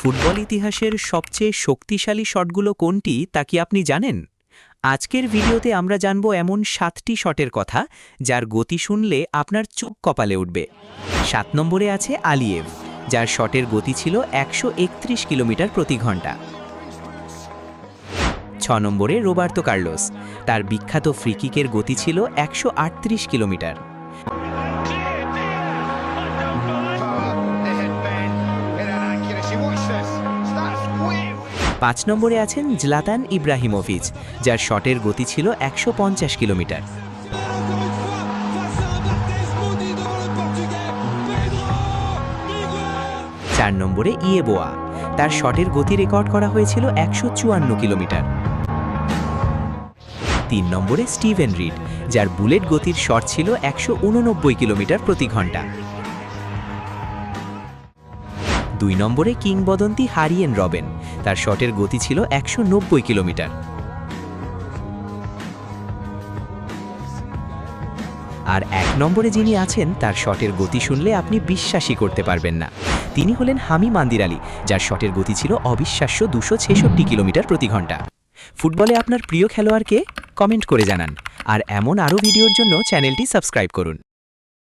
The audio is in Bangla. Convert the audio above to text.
ফুটবল ইতিহাসের সবচেয়ে শক্তিশালী শটগুলো কোনটি তা কি আপনি জানেন? আজকের ভিডিওতে আমরা জানব এমন 7টি শটের কথা যার গতি শুনলে আপনার চোখ কপালে উঠবে। 7 নম্বরে আছে আলিয়েভ, যার শটের গতি ছিল 131 কিলোমিটার প্রতি ঘন্টা। 6 নম্বরে রোবার্তো কার্লোস, তার বিখ্যাত ফ্রিকিকের গতি ছিল 138 কিলোমিটার। 5 নম্বরে আছেন জ্লাতান ইব্রাহিমোভিচ, যার শটের গতি ছিল 150 কিলোমিটার। 4 নম্বরে ইয়েবোয়া, তার শটের গতি রেকর্ড করা হয়েছিল 154 কিলোমিটার। 3 নম্বরে স্টিভেন রিড, যার বুলেট গতির শট ছিল 189 কিলোমিটার প্রতি ঘন্টা। 2 নম্বরে কিংবদন্তি আরিয়েন রবেন, তার শটের গতি ছিল 190 কিলোমিটার। আর 1 নম্বরে যিনি আছেন তার শটের গতি শুনলে আপনি বিশ্বাসই করতে পারবেন না। তিনি হলেন হামি মান্দির আলী, যার শটের গতি ছিল অবিশ্বাস্য 266 কিলোমিটার প্রতি ঘন্টা। ফুটবলে আপনার প্রিয় খেলোয়াড়কে কমেন্ট করে জানান, আর এমন আরও ভিডিওর জন্য চ্যানেলটি সাবস্ক্রাইব করুন।